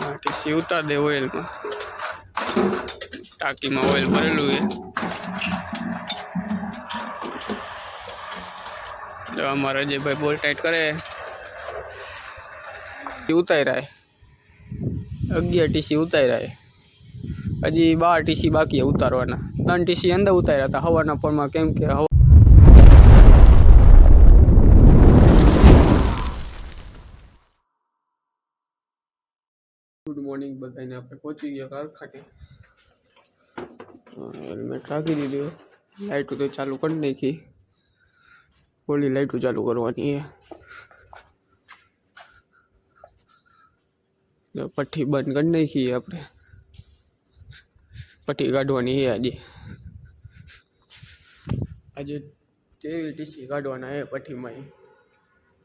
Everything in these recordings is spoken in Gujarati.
टीसी उतार दे ऑयल में, टाकी में ऑयल भरेलू है। जो हमारा अजय भाई बोल टाइट करे उतार है 11 टीसी उतार है। हजी 12 टीसी बाकी है उतारवाना। 3 टीसी अंदर उतार्या था हवाना पोरमा केम के हवा। गुड मॉर्निंग बधाने आपणे पहुंची गया कारखाने। हेलमेट राखी दीधुं, लाइटू तो चालू कर नाखी, ओली लाइटू चालू करवानी है। पट्टी बंद कर नाखी आपणे, पट्टी काढवानी है। आज टीसी काढवाना है पट्टी में।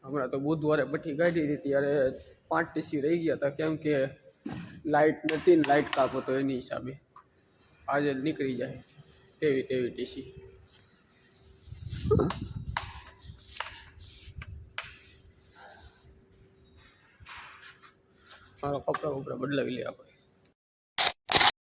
हमणा तो बुधवारे पट्टी काढ़ी थी त्यारे 5 टीसी रही गया था केम के लाइट नती, लाइट कापो तो एनी हिसाबे आज निकली जाए तेवी टीसी। मारा कपड़ा उपड़ा बदलावी ले आपणे।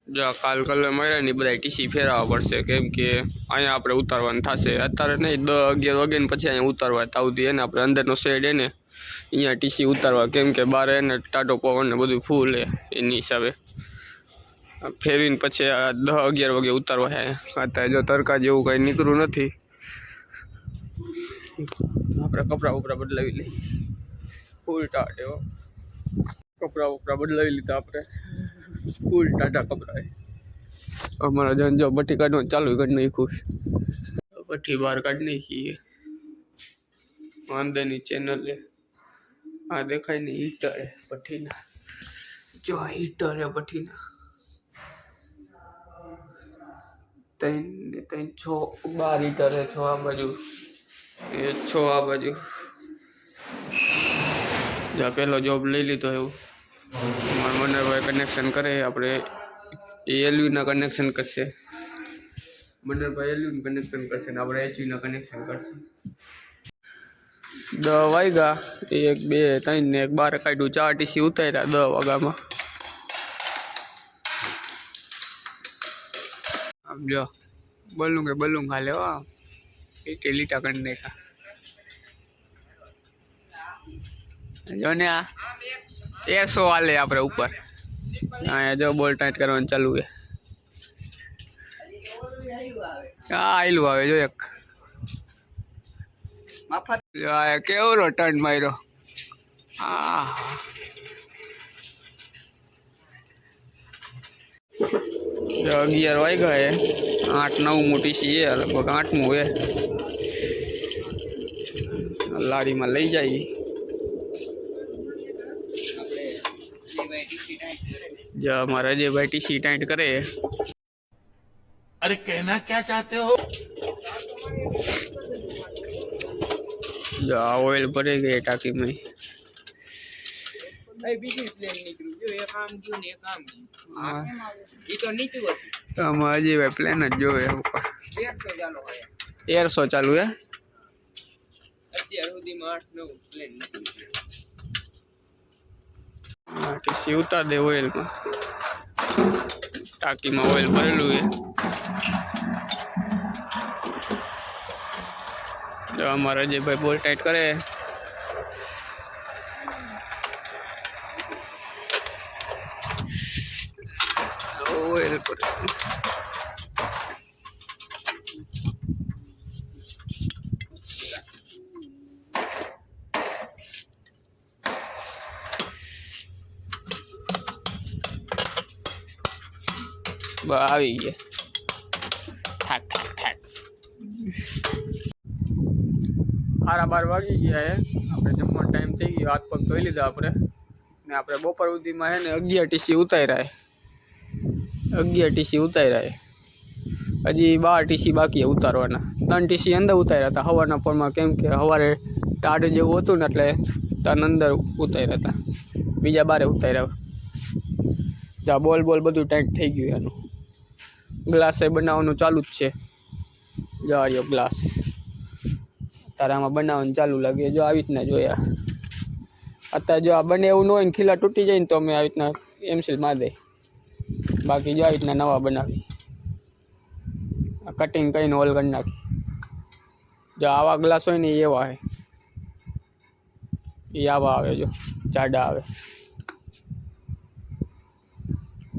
जो काल कलर मार्या ने बधा टीसी फेरवा पड़शे केम के अहींया आपणे उतारवानुं थशे। अत्यारे नहीं 10-11 वाग्या पछी अहींया उतारवा तावुधी है ने आपणे अंदरनो शेड है ने अहींया टीसी उतारवा केम के बार है ने टाटो पवन ने बधुं फूल है एनी हिसाबे फेरवीने पछी 10-11 वागे उतारवा है। अत्यारे जो तड़का जेवुं कांई निकळ्युं नथी। आपणे कपड़ा उपड़ा बदलावी लई फूल टाटे हो। कपड़ा उपड़ा बदलावी लीधा आपणे फूल टाटा कपड़ा है। हमारा जन जो पट्टी काढ़वा चालू कर नाख्युं, पट्टी बाहर काढ़ नाखी है। अंदर चैनल है आ देखाय नहीं, हीटर है पट्टी ना, जो हीटर है पट्टी ना 12 हीटर है। 6 आ बाजू, ये 6 आ बाजू। जो पहलो जॉब ले ली तो मनर भाई कनेक्शन करे अपने एलवी ना कनेक्शन करसे। मनर भाई एलवी कनेक्शन करसे ने अपने एचवी ना कनेक्शन करसे। 10 वाग्या 1 2 3 ने 1 12 काढ्યું 4 टीसी उतार्या 10 वाग्यामां। अब जो बलूंग हाले हो इटे लीटा कर देखा जो ने आ 100 वाले आपरे ऊपर आ जो बोल टाइट करवानुं चालू है। आयलू आवे जो एक मफत केवड़ो टर्न मार्यो। जो 11 वाग्या है 8-9 मोटी सी है लगभग 8मू है। लारी में लई जाई जो हमारा जे भाई टीसी टाइट करे। अरे कहना क्या चाहते हो? जो ऑयल भरे गए टाकी में। भाई बीजी प्लेन निकलू जो ये काम क्यों नहीं काम ये तो नीचे होती हमारा जी भाई प्लेन जो है ऊपर 150 चालू है। 150 चालू है। અત્યાર સુધીમાં 8-9 પ્લેન टीसी उतार दे ऑयल में, टाकी में ऑयल भरेलू है। जो हमारा अजय भाई बोल टाइट करे ऑयल पर આવી ગયા ઠાક ઠાક ઠાક 12:30 વાગી ગયા है। આપણે જમવાનો ટાઈમ થઈ ગયો, હાથ પગ ધોઈ લીધા આપણે ને આપણે બપોર સુધીમાં है ને 11 ટીસી ઉતાર્યા है। 11 टीसी उतार्या है। हजी 12 टीसी बाकी है उतारवाना। 3 टीसी अंदर उतार्या था हवाना पोरमा केम के हवारे टाढ जेवुं हतुं ने એટલે તન અંદર ઉતાર્યા था, बीजा बारे उतार्या। जा बोल बधुं टाइट थई गयुं एनुं। ग्लास बनाववानुं चालू ज छे। जो आ रह्यो ग्लास अत्यारे आमां बनाववानुं चालू लागे। जो આવી રીતના જોયા અત્યારે જો આ બને એવું ન હોય ને ખીલા તૂટી જાય ને તો અમે આવી રીતના એમસીલ માર દે. બાકી જો આ રીતના નવા બનાવી કટિંગ કરીને હોલ કરી નાખી. જો આવા ગ્લાસ હોય ને એ એવા છે, એ આવા આવે જો જાડા આવે.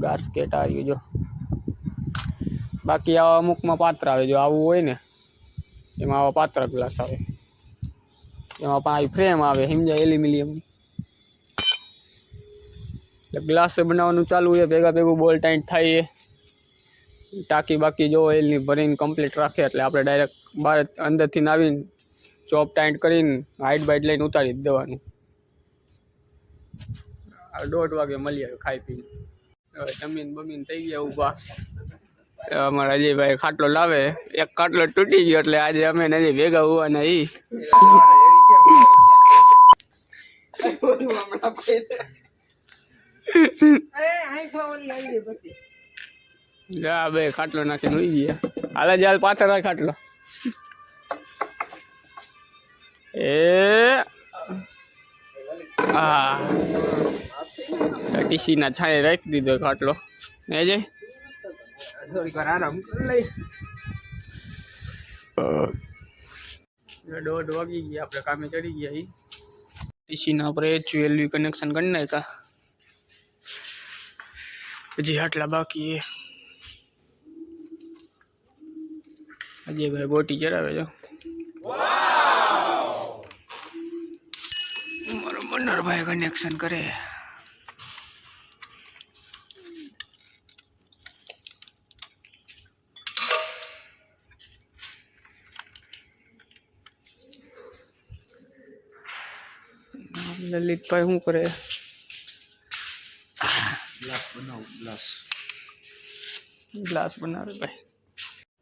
ગાસ્કેટ આવ્યું જો. બાકી આવા અમુકમાં પાત્ર આવે, જો આવું હોય ને એમાં આવા પાત્ર ગ્લાસ આવે. એમાં પણ આવી ફ્રેમ આવે સમજાય એલ્યુમિનિયમ. એટલે ગ્લાસ બનાવવાનું ચાલુ છે, ભેગા ભેગું બોલ ટાઈટ થાય. ટાંકી બાકી જો ઓઇલની ભરીને કમ્પ્લીટ રાખે એટલે આપણે ડાયરેક્ટ બહાર અંદરથી આવીને ચોપ ટાઈટ કરીને હાઈટ બાઈટ લઈને ઉતારી જ દેવાનું. 1:30 વાગે મળીએ ખાઈ પીને. હવે જમીન બમીન થઈ ગયા ઊભા. અમારા અજયભાઈ ખાટલો લાવે, એક ખાટલો તૂટી ગયો એટલે આજે અમે નથી ભેગા હોવાના. જા ભાઈ ખાટલો નાખીને હોઈ ગયા. હાલે જાલ પાથર ખાટલો. હા ટીસી ના છાંયે રાખી દીધો ખાટલો. ને જય થોડીક વાર આરામ કરી લઈ. 1:30 વાગી ગયા, આપણે કામે ચડી ગયા. ટીસી ના આપણે HVLV કનેક્શન કરી નાખ્યા. હજી આટલા બાકી. અજયભાઈ બોટી ચડાવે જો. મારો મનોહરભાઈ કનેક્શન કરે. લલિતભાઈ શું કરે? ગ્લાસ બનાવે ભાઈ.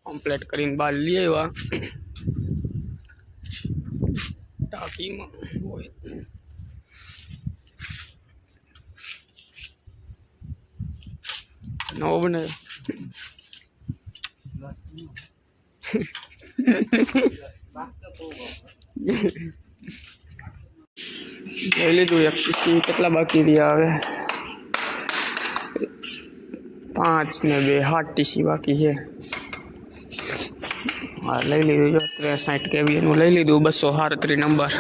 કમ્પ્લીટ કરીને બહાર લઈ આવ્યા. ટાંકીમાં હોય નવો બનાવ્યો. લઈ લીધું. એક ટીસી કેટલા બાકી રહ્યા હવે? 5 ને 2 7 ટીસી બાકી છે. હા લઈ લીધું જો 63 kV નું લઈ લીધું. 237 નંબર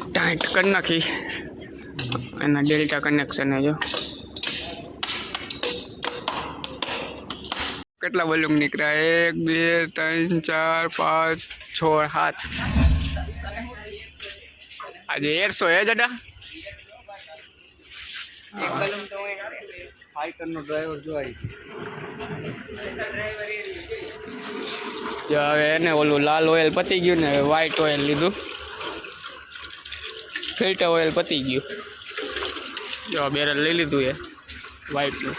ટાઈટ કરી નાખી. એના ડેલ્ટા કનેક્શન જો કેટલા વોલ્યુમ નીકળ્યા? 1 2 3 4 5 6 7. આજે 150 હે દાદા. ફાઈટરનો ડ્રાઈવર જો હવે એને ઓલું લાલ ઓઇલ પતી ગયું ને વ્હાઈટ ઓઇલ લીધું. ફિલ્ટર ઓઇલ પતી ગયું. જો બેરલ લઈ લીધું એ વ્હાઈટનું.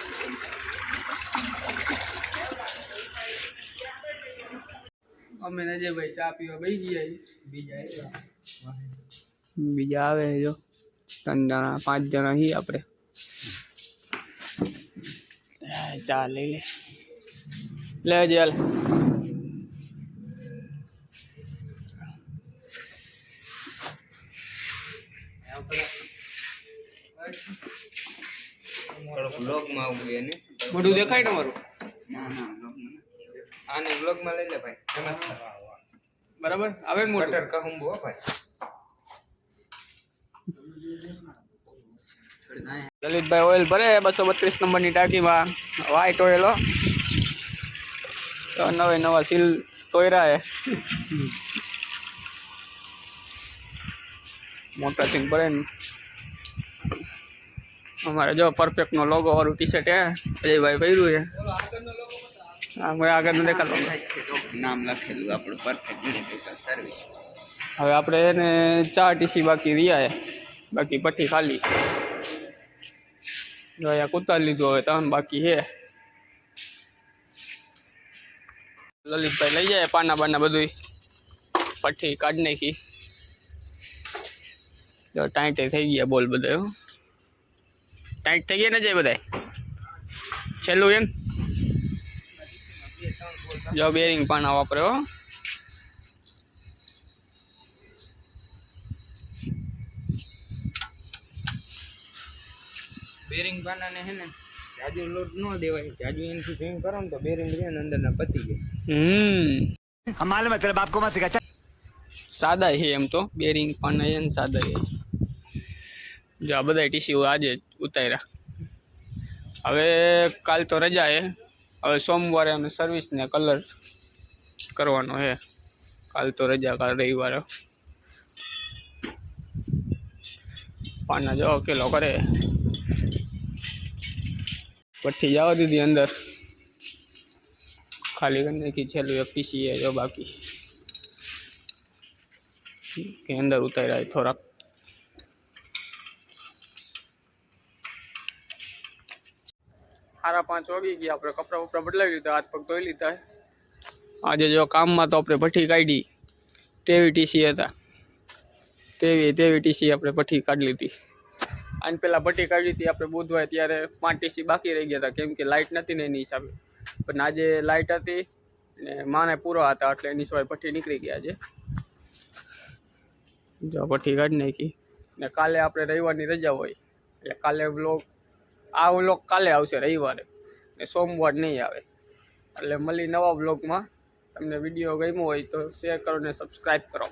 અમે અજયભાઈ ચા પીવા બેસી ગયા. બીજા આવે જો 3 જણા 5 જણા છીએ આપણે. ચા લઈ લે જેલ. બ્લોગમાં આવું એને બધું દેખાય તમારું? આને બ્લોગમાં લઈ લે ભાઈ. બરાબર આવે ને મોટર કહું બો ભાઈ. લલિતભાઈ ઓઇલ ભરે 232 નંબરની ટાંકીમાં. વ્હાઈટ ઓઇલ હો. નવા સીલ તોયરા હે. મોટા સીલ ભરે ને. અમારે જો પરફેક્ટનો લોગો વાળું ટી-શર્ટ હે અજયભાઈ પહેર્યું છે. આગળ દેખાડો નામ લખેલું આપણું પરફેક્ટ ઇલેક્ટ્રિકલ સર્વિસ. હવે આપણે એને 4 ટીસી બાકી રહ્યા હે. બાકી પટ્ટી ખાલી. જો અહીંયા કુતાર લીધું. હવે 3 બાકી છે. લલિતભાઈ લઈ જાય પાના બાના બધું. પટ્ટી કાઢી નાખી. જો ટાઈટ થઈ ગયા બોલ બધા. ટાઈટ થઈ ગયા ને જાય બધા છેલ્લું એમ. જો બેરિંગ પાના વાપર્યો. બેરિંગ પાનાને હે ને જાજુ લોડ ન દેવાય, જાજુ એનાથી સ્વિંગ કરો ને તો બેરિંગ રહે ને અંદરના પતી જાય. हम मालूम है तेरे बाप को मत सिखा. સાદા છે એમ તો બેરિંગ પાના છે ને સાદા છે. જો આ બધા ટીસી આજે જ ઉતાર્યા. હવે કાલ તો રજા છે, હવે સોમવારે અમે સર્વિસને કલર કરવાનો છે. કાલ તો રજા, કાલ રવિવારે. પાના જો કિલો કરે, પઠ્ઠી જવા દીધી અંદર, ખાલી કરી નાખી. છેલ્લું એક ટીસી છે જો બાકી, કે અંદર ઉતાર્યા થોડાક. સાડા 5 વાગી ગયા. આપણે કપડાં વપડા બદલાવી લીધા, હાથ પગ ધોઈ લીધા. આજે જો કામમાં તો આપણે ભઠ્ઠી કાઢી, તેવી ટીસી હતા, તેવી ટીસી આપણે ભઠ્ઠી કાઢી લીધી. આને પહેલાં ભઠ્ઠી કાઢી હતી આપણે બુધવારે, ત્યારે 5 ટીસી બાકી રહી ગયા હતા, કેમ કે લાઇટ નથી ને એની હિસાબે. પણ આજે લાઇટ હતી ને માને પૂરા હતા, એટલે એની સિવાય ભઠ્ઠી નીકળી ગયા છે. જો ભઠ્ઠી કાઢી નાખી. ને કાલે આપણે રવિવારની રજા હોય, એટલે કાલે આ વ્લોગ કાલે આવશે રવિવારે, ને સોમવાર નહીં આવે. એટલે મળી નવા વ્લોગમાં. તમને વિડીયો ગમ્યો હોય તો શેર કરો ને સબસ્ક્રાઈબ કરો.